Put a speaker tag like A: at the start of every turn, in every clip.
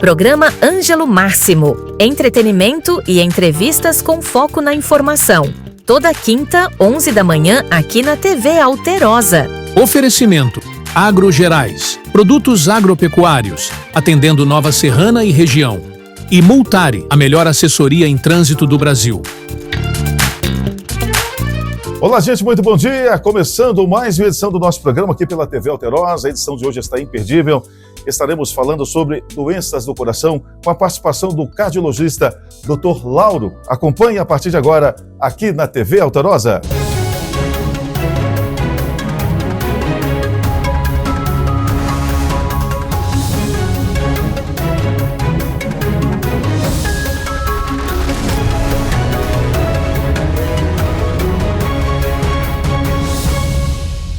A: Programa Ângelo Máximo. Entretenimento e entrevistas com foco na informação. Toda quinta, 11 da manhã, aqui na TV Alterosa.
B: Oferecimento: Agrogerais, produtos agropecuários, atendendo Nova Serrana e região. E Multare, a melhor assessoria em trânsito do Brasil.
C: Olá, gente, muito bom dia. Começando mais uma edição do nosso programa aqui pela TV Alterosa. A edição de hoje está imperdível. Estaremos falando sobre doenças do coração com a participação do cardiologista Dr. Lauro. Acompanhe a partir de agora aqui na TV Alterosa.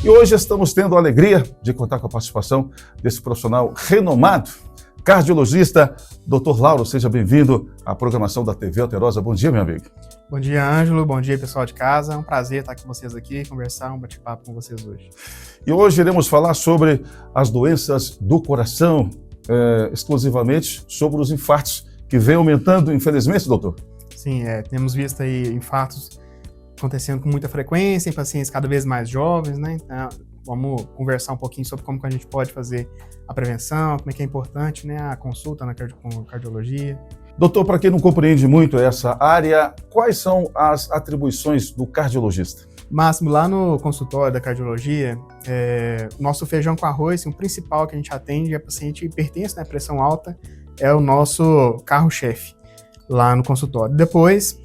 C: E hoje estamos tendo a alegria de contar com a participação desse profissional renomado, cardiologista, Dr. Lauro. Seja bem-vindo à programação da TV Alterosa. Bom dia, meu amigo.
D: Bom dia, Ângelo. Bom dia, pessoal de casa. É um prazer estar com vocês aqui, conversar, um bate-papo com vocês hoje.
C: E hoje iremos falar sobre as doenças do coração, exclusivamente sobre os infartos, que vem aumentando, infelizmente, doutor.
D: Sim, temos visto aí infartos acontecendo com muita frequência em pacientes cada vez mais jovens, né? Então, vamos conversar um pouquinho sobre como que a gente pode fazer a prevenção, como é que é importante, né, a consulta com cardiologia.
C: Doutor, para quem não compreende muito essa área, quais são as atribuições do cardiologista?
D: Máximo, lá no consultório da cardiologia, nosso feijão com arroz, o principal que a gente atende é paciente hipertenso, né, pressão alta, é o nosso carro-chefe lá no consultório. Depois,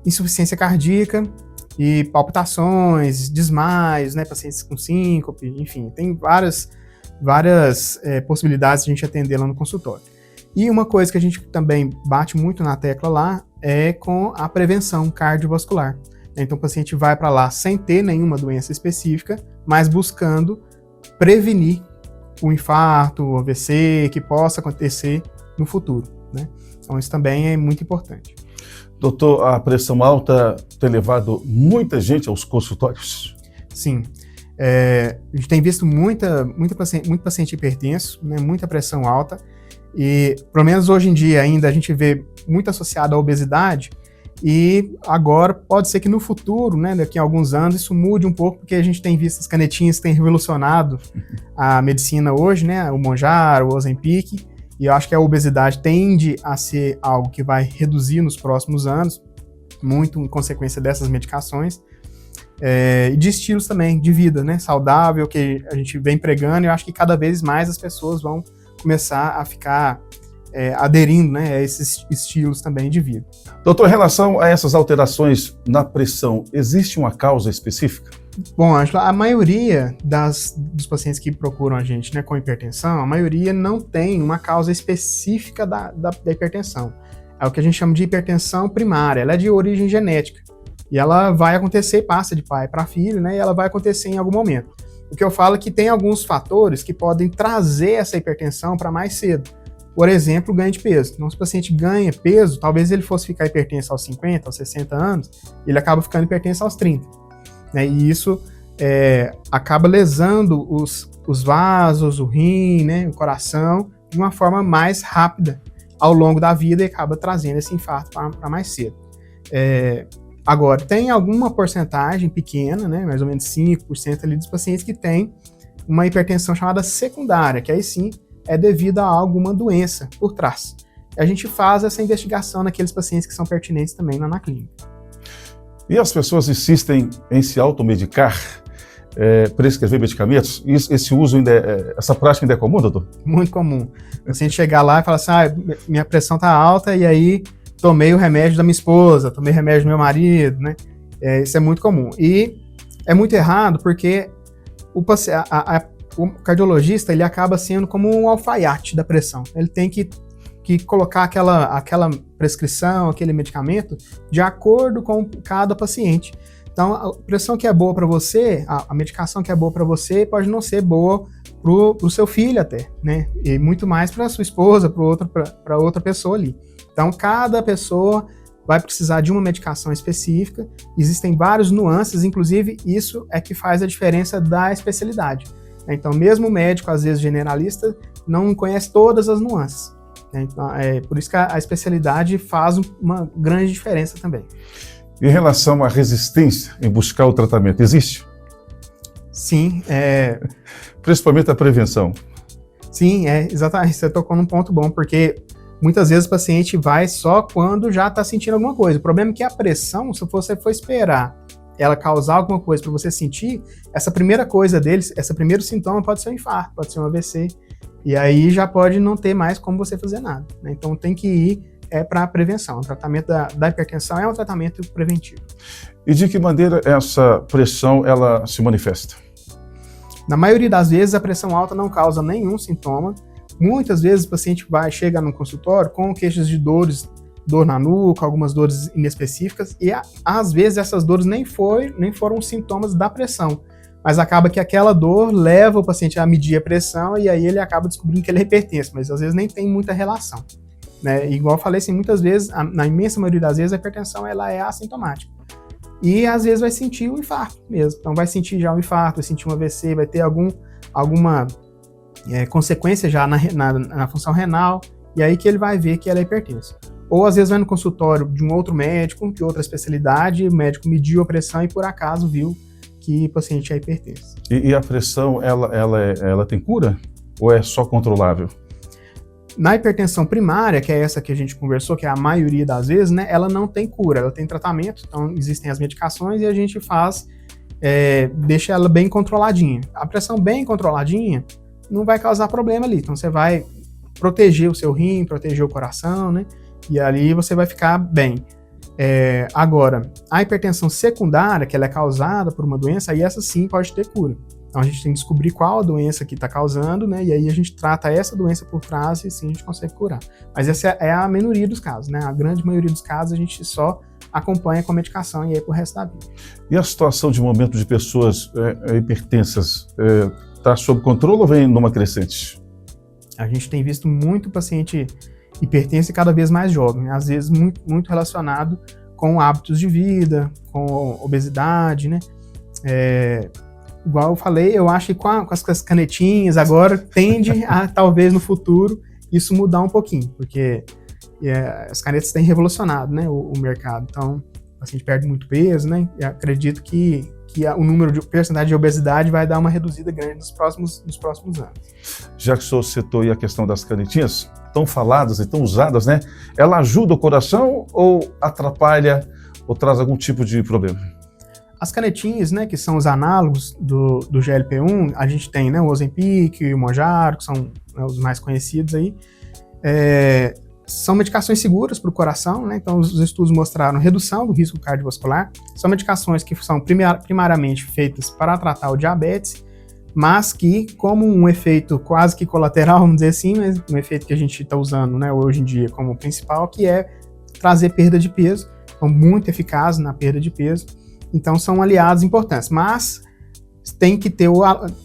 D: insuficiência cardíaca e palpitações, desmaios, né, pacientes com síncope, enfim, tem várias possibilidades de a gente atender lá no consultório. E uma coisa que a gente também bate muito na tecla lá é com a prevenção cardiovascular. Então o paciente vai para lá sem ter nenhuma doença específica, mas buscando prevenir o infarto, o AVC, que possa acontecer no futuro, né? Então isso também é muito importante.
C: Doutor, a pressão alta tem levado muita gente aos consultórios?
D: Sim. A gente tem visto muito paciente hipertenso, né, muita pressão alta, e pelo menos hoje em dia ainda a gente vê muito associado à obesidade, e agora pode ser que no futuro, né, daqui a alguns anos, isso mude um pouco, porque a gente tem visto as canetinhas que têm revolucionado a medicina hoje, né, o Mounjaro, o Ozempic, e eu acho que a obesidade tende a ser algo que vai reduzir nos próximos anos, muito em consequência dessas medicações, e de estilos também, de vida, né, saudável, que a gente vem pregando, e eu acho que cada vez mais as pessoas vão começar a ficar aderindo, né, a esses estilos também de vida.
C: Doutor, em relação a essas alterações na pressão, existe uma causa específica?
D: Bom, Ângela, a maioria dos pacientes que procuram a gente, né, com hipertensão, a maioria não tem uma causa específica da hipertensão. É o que a gente chama de hipertensão primária, ela é de origem genética. E ela vai acontecer, passa de pai para filho, né, e ela vai acontecer em algum momento. O que eu falo é que tem alguns fatores que podem trazer essa hipertensão para mais cedo. Por exemplo, o ganho de peso. Então, se o paciente ganha peso, talvez ele fosse ficar hipertenso aos 50, aos 60 anos, ele acaba ficando hipertenso aos 30. Né? E isso acaba lesando os vasos, o rim, né, o coração, de uma forma mais rápida ao longo da vida e acaba trazendo esse infarto para mais cedo. Agora, tem alguma porcentagem pequena, né, mais ou menos 5% ali dos pacientes que tem uma hipertensão chamada secundária, que aí sim é devido a alguma doença por trás. A gente faz essa investigação naqueles pacientes que são pertinentes também lá na clínica.
C: E as pessoas insistem em se automedicar, prescrever medicamentos? Esse uso essa prática ainda é comum, doutor?
D: Muito comum. O paciente chegar lá e falar assim, minha pressão está alta e aí tomei o remédio da minha esposa, tomei o remédio do meu marido, né? Isso é muito comum. E é muito errado porque o cardiologista ele acaba sendo como um alfaiate da pressão. Ele tem que colocar aquela prescrição, aquele medicamento, de acordo com cada paciente. Então, a pressão que é boa para você, a medicação que é boa para você, pode não ser boa para o seu filho até, né? E muito mais para a sua esposa, para outra pessoa ali. Então, cada pessoa vai precisar de uma medicação específica. Existem várias nuances, inclusive isso é que faz a diferença da especialidade. Então, mesmo o médico, às vezes generalista, não conhece todas as nuances. né? Então, por isso que a especialidade faz uma grande diferença também.
C: Em relação à resistência em buscar o tratamento, existe?
D: Sim.
C: Principalmente a prevenção.
D: Sim, exatamente. Você tocou num ponto bom, porque muitas vezes o paciente vai só quando já está sentindo alguma coisa. O problema é que a pressão, se você for esperar ela causar alguma coisa para você sentir, essa primeira coisa deles, esse primeiro sintoma pode ser um infarto, pode ser um AVC, e aí já pode não ter mais como você fazer nada, né? Então tem que ir para a prevenção. O tratamento da hipertensão é um tratamento preventivo.
C: E de que maneira essa pressão ela se manifesta?
D: Na maioria das vezes, a pressão alta não causa nenhum sintoma. Muitas vezes o paciente chega no consultório com queixas de dor na nuca, algumas dores inespecíficas, e às vezes essas dores nem foram sintomas da pressão, mas acaba que aquela dor leva o paciente a medir a pressão e aí ele acaba descobrindo que ele é hipertenso, mas às vezes nem tem muita relação, né? Igual eu falei, assim, muitas vezes, na imensa maioria das vezes, a hipertensão ela é assintomática. E às vezes vai sentir um infarto mesmo, então vai sentir já um infarto, vai sentir um AVC, vai ter alguma consequência já na função renal, e aí que ele vai ver que ela é hipertensa. Ou às vezes vai no consultório de um outro médico, de outra especialidade, o médico mediu a pressão e por acaso viu que o paciente é hipertenso.
C: E a pressão, ela tem cura? Ou é só controlável?
D: Na hipertensão primária, que é essa que a gente conversou, que é a maioria das vezes, né, ela não tem cura, ela tem tratamento, então existem as medicações e a gente deixa ela bem controladinha. A pressão bem controladinha não vai causar problema ali, então você vai proteger o seu rim, proteger o coração, né? E ali você vai ficar bem. Agora, a hipertensão secundária, que ela é causada por uma doença, aí essa sim pode ter cura. Então a gente tem que descobrir qual a doença que está causando, né? E aí a gente trata essa doença por trás e sim a gente consegue curar. Mas essa é a minoria dos casos, né? A grande maioria dos casos a gente só acompanha com medicação e aí pro resto da vida.
C: E a situação de momento de pessoas hipertensas está sob controle ou vem numa crescente?
D: A gente tem visto muito paciente hipertenso e cada vez mais jovem, às vezes muito relacionado com hábitos de vida, com obesidade, né? Igual eu falei, eu acho que com as canetinhas agora tende a, talvez no futuro, isso mudar um pouquinho, porque as canetas têm revolucionado, né, o mercado. Então, o paciente perde muito peso, né? E acredito que o número de percentagem de obesidade vai dar uma reduzida grande nos próximos anos.
C: Já que o senhor citou aí a questão das canetinhas, tão faladas e tão usadas, né? Ela ajuda o coração ou atrapalha ou traz algum tipo de problema?
D: As canetinhas, né, que são os análogos do GLP-1, a gente tem, né, o Ozempic e o Mounjaro, que são, né, os mais conhecidos aí. São medicações seguras para o coração, né? Então os estudos mostraram redução do risco cardiovascular. São medicações que são primariamente feitas para tratar o diabetes, mas que, como um efeito quase que colateral, vamos dizer assim, mas um efeito que a gente está usando, né, hoje em dia como principal, que é trazer perda de peso, são muito eficazes na perda de peso, então são aliados importantes, mas tem que ter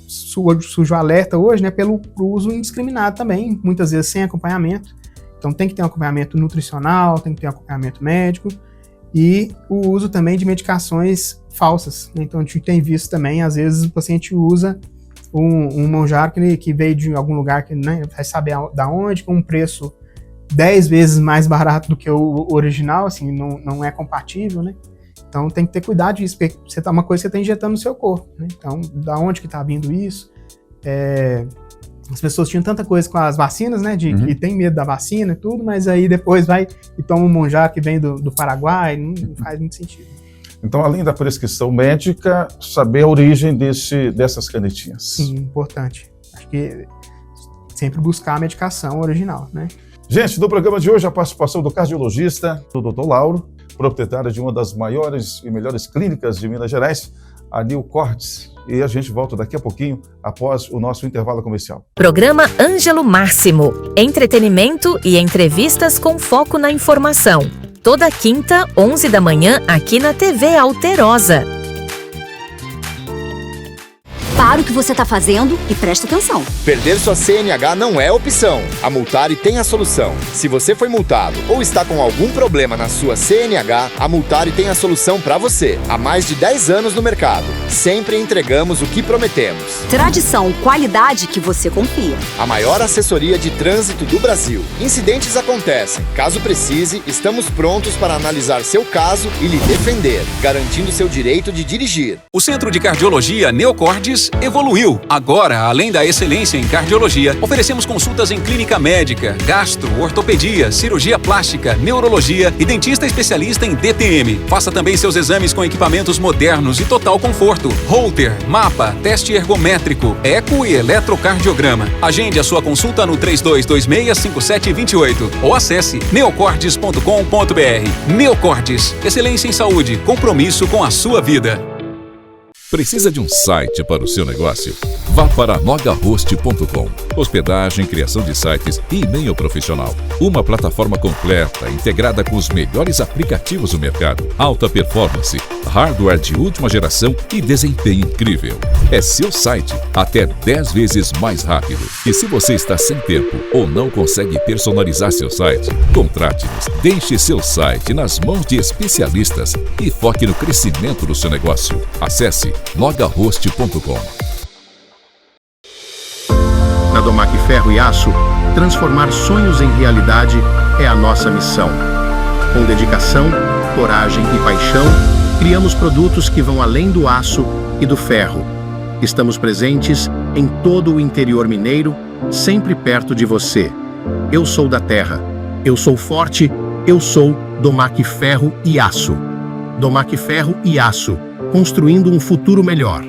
D: sujo alerta hoje, né, pelo uso indiscriminado também, muitas vezes sem acompanhamento. Então tem que ter um acompanhamento nutricional, tem que ter um acompanhamento médico e o uso também de medicações falsas, né? Então a gente tem visto também, às vezes o paciente usa um Mounjaro que veio de algum lugar que, né, vai saber da onde, com um preço 10 vezes mais barato do que o original, assim, não é compatível, né? Então tem que ter cuidado disso, porque é uma coisa que você está injetando no seu corpo, né? Então, da onde que está vindo isso? As pessoas tinham tanta coisa com as vacinas, né, que tem medo da vacina e tudo, mas aí depois vai e toma um Mounjaro que vem do Paraguai, não faz muito sentido.
C: Então, além da prescrição médica, saber a origem dessas canetinhas.
D: Sim, importante. Acho que sempre buscar a medicação original, né?
C: Gente, no programa de hoje, a participação do cardiologista, do Dr. Lauro, proprietário de uma das maiores e melhores clínicas de Minas Gerais, a Nil Cortes. E a gente volta daqui a pouquinho, após o nosso intervalo comercial.
A: Programa Ângelo Máximo. Entretenimento e entrevistas com foco na informação. Toda quinta, 11 da manhã, aqui na TV Alterosa.
E: Para o que você está fazendo e presta atenção.
F: Perder sua CNH não é opção. A Multari tem a solução. Se você foi multado ou está com algum problema na sua CNH, a Multari tem a solução para você. Há mais de 10 anos no mercado. Sempre entregamos o que prometemos.
E: Tradição, qualidade que você confia.
F: A maior assessoria de trânsito do Brasil. Incidentes acontecem. Caso precise, estamos prontos para analisar seu caso e lhe defender, garantindo seu direito de dirigir.
G: O Centro de Cardiologia Neocordes evoluiu. Agora, além da excelência em cardiologia, oferecemos consultas em clínica médica, gastro, ortopedia, cirurgia plástica, neurologia e dentista especialista em DTM. Faça também seus exames com equipamentos modernos e total conforto. Holter, mapa, teste ergométrico, eco e eletrocardiograma. Agende a sua consulta no 3226-5728 ou acesse neocordes.com.br. Neocordes, excelência em saúde, compromisso com a sua vida.
H: Precisa de um site para o seu negócio? Vá para nogahost.com. Hospedagem, criação de sites e e-mail profissional. Uma plataforma completa, integrada com os melhores aplicativos do mercado. Alta performance, hardware de última geração e desempenho incrível. É seu site, até 10 vezes mais rápido. E se você está sem tempo ou não consegue personalizar seu site, contrate-nos. Deixe seu site nas mãos de especialistas e foque no crescimento do seu negócio. Acesse nogahost.com.
I: Na Domac Ferro e Aço, transformar sonhos em realidade é a nossa missão. Com dedicação, coragem e paixão, criamos produtos que vão além do aço e do ferro. Estamos presentes em todo o interior mineiro, sempre perto de você. Eu sou da terra, eu sou forte, eu sou Domac Ferro e Aço. Domac Ferro e Aço, construindo um futuro melhor.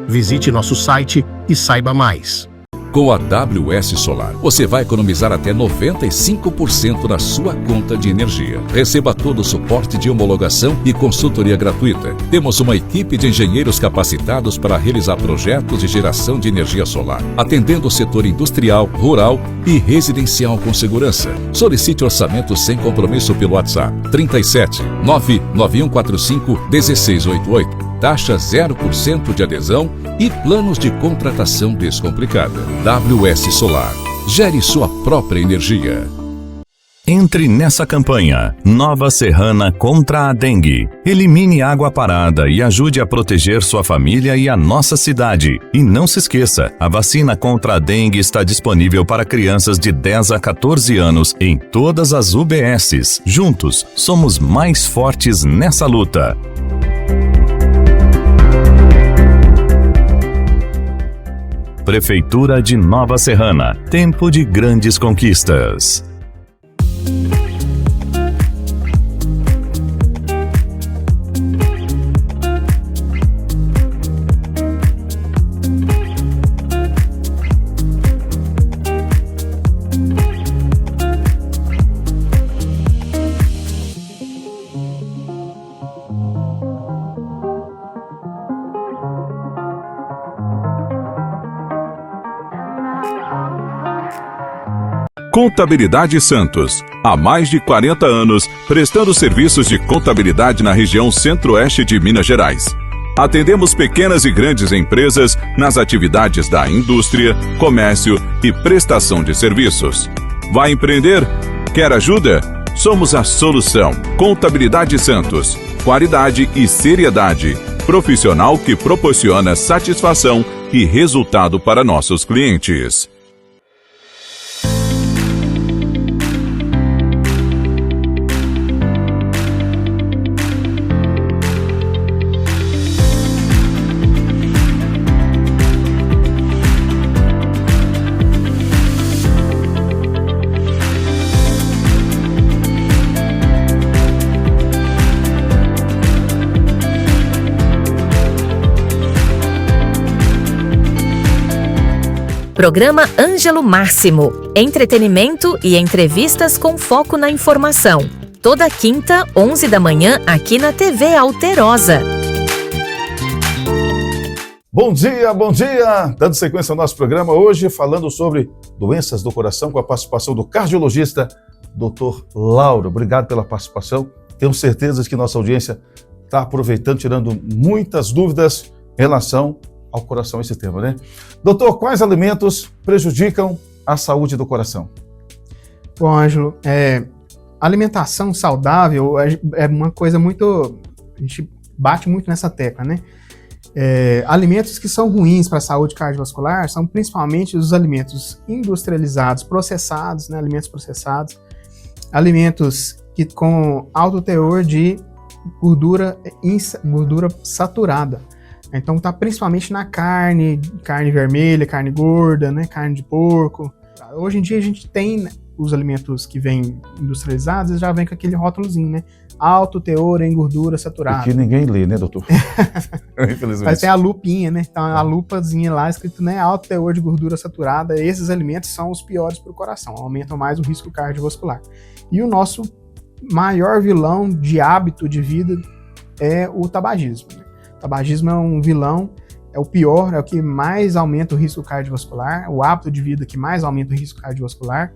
I: Visite nosso site e saiba mais.
H: Com a WS Solar, você vai economizar até 95% na sua conta de energia. Receba todo o suporte de homologação e consultoria gratuita. Temos uma equipe de engenheiros capacitados para realizar projetos de geração de energia solar, atendendo o setor industrial, rural e residencial com segurança. Solicite orçamento sem compromisso pelo WhatsApp 37 99145 1688. Taxa 0% de adesão e planos de contratação descomplicada. WS Solar. Gere sua própria energia.
J: Entre nessa campanha. Nova Serrana contra a dengue. Elimine água parada e ajude a proteger sua família e a nossa cidade. E não se esqueça, a vacina contra a dengue está disponível para crianças de 10 a 14 anos em todas as UBSs. Juntos, somos mais fortes nessa luta. Prefeitura de Nova Serrana. Tempo de grandes conquistas.
K: Contabilidade Santos. Há mais de 40 anos, prestando serviços de contabilidade na região centro-oeste de Minas Gerais. Atendemos pequenas e grandes empresas nas atividades da indústria, comércio e prestação de serviços. Vai empreender? Quer ajuda? Somos a solução. Contabilidade Santos. Qualidade e seriedade. Profissional que proporciona satisfação e resultado para nossos clientes.
A: Programa Ângelo Máximo. Entretenimento e entrevistas com foco na informação. Toda quinta, 11 da manhã, aqui na TV Alterosa.
C: Bom dia, bom dia! Dando sequência ao nosso programa hoje, falando sobre doenças do coração, com a participação do cardiologista, Dr. Lauro. Obrigado pela participação. Tenho certeza que nossa audiência está aproveitando, tirando muitas dúvidas em relação ao coração esse tema, né? Doutor, quais alimentos prejudicam a saúde do coração?
D: Bom, Ângelo, alimentação saudável é uma coisa muito... A gente bate muito nessa tecla, né? Alimentos que são ruins para a saúde cardiovascular são principalmente os alimentos industrializados, processados, né? Alimentos processados, alimentos com alto teor de gordura saturada. Então tá principalmente na carne vermelha, carne gorda, né? Carne de porco. Hoje em dia a gente tem os alimentos que vêm industrializados, já vem com aquele rótulozinho, né? Alto teor em gordura saturada.
C: Que ninguém lê, né, doutor? Infelizmente.
D: Mas tem a lupinha, né? Então a lupazinha lá escrito, né? Alto teor de gordura saturada. Esses alimentos são os piores para o coração, aumentam mais o risco cardiovascular. E o nosso maior vilão de hábito de vida é o tabagismo. O tabagismo é um vilão, é o pior, é o que mais aumenta o risco cardiovascular, o hábito de vida que mais aumenta o risco cardiovascular.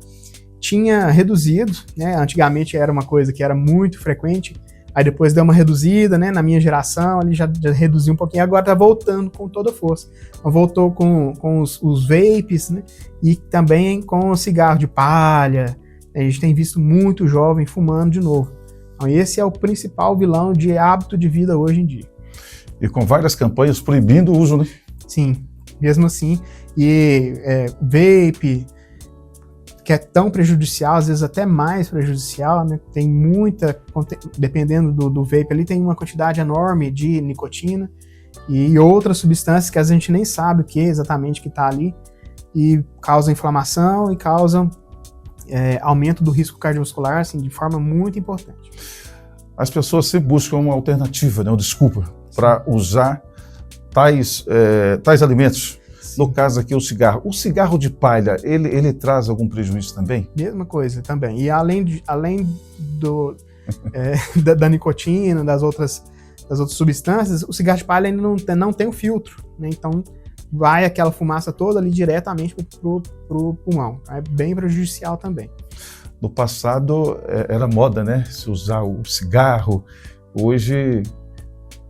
D: Tinha reduzido, né? Antigamente era uma coisa que era muito frequente, aí depois deu uma reduzida, né? Na minha geração ali já reduziu um pouquinho, agora tá voltando com toda a força. Então, voltou com os vapes, né? E também com o cigarro de palha. A gente tem visto muito jovem fumando de novo. Então esse é o principal vilão de hábito de vida hoje em dia.
C: E com várias campanhas proibindo o uso, né?
D: Sim, mesmo assim. E vape, que é tão prejudicial, às vezes até mais prejudicial, né? Tem muita, dependendo do vape ali, tem uma quantidade enorme de nicotina e outras substâncias que a gente nem sabe o que exatamente que está ali e causam inflamação e causam aumento do risco cardiovascular, assim, de forma muito importante.
C: As pessoas sempre buscam uma alternativa, né? Uma desculpa para usar tais alimentos. No caso aqui, o cigarro. O cigarro de palha, ele traz algum prejuízo também?
D: Mesma coisa também. E além da nicotina, das outras substâncias, o cigarro de palha ainda não tem o filtro, né? Então vai aquela fumaça toda ali diretamente pro pulmão. É bem prejudicial também.
C: No passado era moda, né? Se usar o cigarro. Hoje,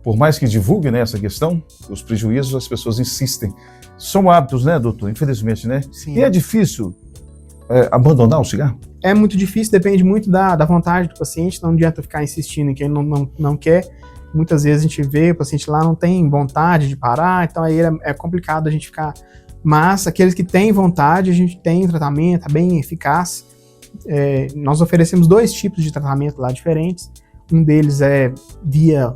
C: por mais que divulgue, né, essa questão, os prejuízos, as pessoas insistem. São hábitos, né, doutor? Infelizmente, né?
D: Sim.
C: E é difícil abandonar o cigarro?
D: É muito difícil, depende muito da vontade do paciente, não adianta ficar insistindo em quem não quer. Muitas vezes a gente vê o paciente lá não tem vontade de parar, então aí é complicado a gente ficar. Mas aqueles que têm vontade, a gente tem tratamento, é bem eficaz. Nós oferecemos 2 tipos de tratamento lá diferentes. Um deles é via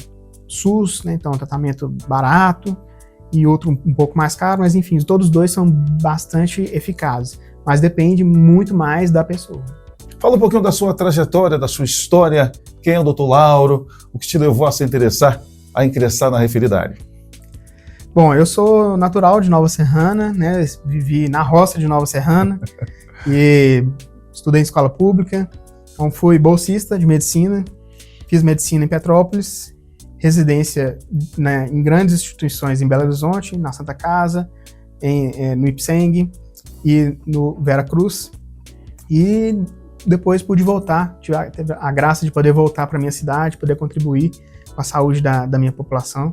D: SUS, né? Então é um tratamento barato, e outro um pouco mais caro, mas enfim, todos os 2 são bastante eficazes, mas depende muito mais da pessoa.
C: Fala um pouquinho da sua trajetória, da sua história, quem é o Dr. Lauro, o que te levou a se interessar, a ingressar na referida área.
D: Bom, eu sou natural de Nova Serrana, né? Vivi na roça de Nova Serrana e estudei em escola pública, então fui bolsista de medicina, fiz medicina em Petrópolis, residência, né, em grandes instituições em Belo Horizonte, na Santa Casa, no Ipseng e no Vera Cruz. E depois pude voltar, tive a graça de poder voltar para minha cidade, poder contribuir com a saúde da minha população,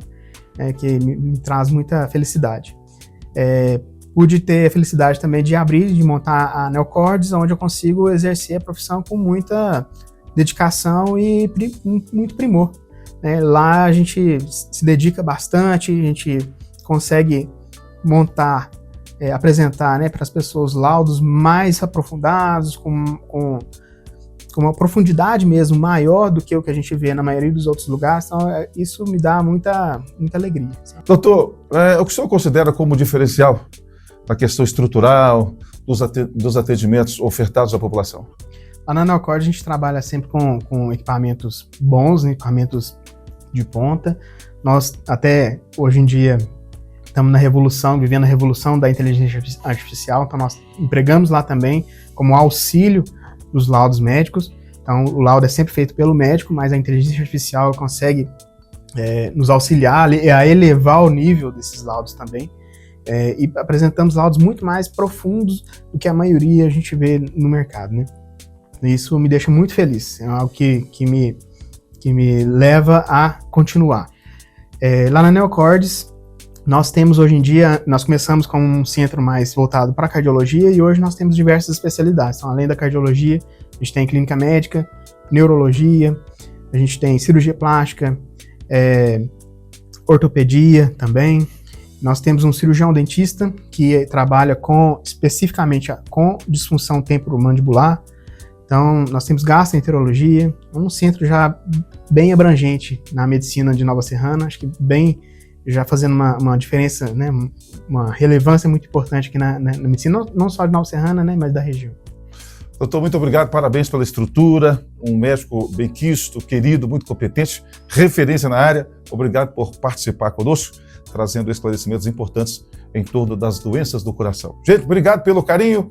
D: que me traz muita felicidade. Pude ter a felicidade também de montar a Neocordes, onde eu consigo exercer a profissão com muita dedicação e muito primor. Lá a gente se dedica bastante, a gente consegue montar, apresentar, né, para as pessoas laudos mais aprofundados, com uma profundidade mesmo maior do que o que a gente vê na maioria dos outros lugares. Então isso me dá muita alegria. Sabe?
C: Doutor, o que o senhor considera como diferencial na questão estrutural dos atendimentos ofertados à população?
D: Lá na Neocord a gente trabalha sempre com equipamentos bons, né, equipamentos de ponta. Nós até hoje em dia estamos vivendo a revolução da inteligência artificial, então nós empregamos lá também como auxílio dos laudos médicos. Então o laudo é sempre feito pelo médico, mas a inteligência artificial consegue nos auxiliar a elevar o nível desses laudos também. E apresentamos laudos muito mais profundos do que a maioria a gente vê no mercado, né? Isso me deixa muito feliz, é algo que me leva a continuar. Lá na Neocordes, Nós temos hoje em dia, nós começamos com um centro mais voltado para cardiologia e hoje nós temos diversas especialidades. Então, além da cardiologia, a gente tem clínica médica, neurologia, a gente tem cirurgia plástica, ortopedia também. Nós temos um cirurgião dentista que trabalha especificamente com disfunção temporomandibular. Então, nós temos gastroenterologia, um centro já bem abrangente na medicina de Nova Serrana, acho que bem, já fazendo uma diferença, né, uma relevância muito importante aqui na medicina, não só de Nova Serrana, né, mas da região.
C: Doutor, muito obrigado, parabéns pela estrutura, um médico bem quisto, querido, muito competente, referência na área. Obrigado por participar conosco, trazendo esclarecimentos importantes em torno das doenças do coração. Gente, obrigado pelo carinho.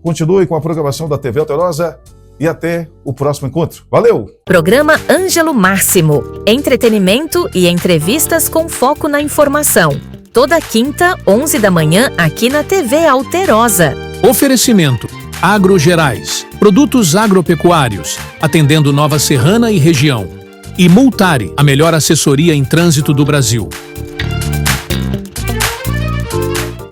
C: Continue com a programação da TV Alterosa e até o próximo encontro. Valeu!
A: Programa Ângelo Máximo. Entretenimento e entrevistas com foco na informação. Toda quinta, 11 da manhã, aqui na TV Alterosa.
B: Oferecimento: Agrogerais, produtos agropecuários, atendendo Nova Serrana e região. E Multari, a melhor assessoria em trânsito do Brasil.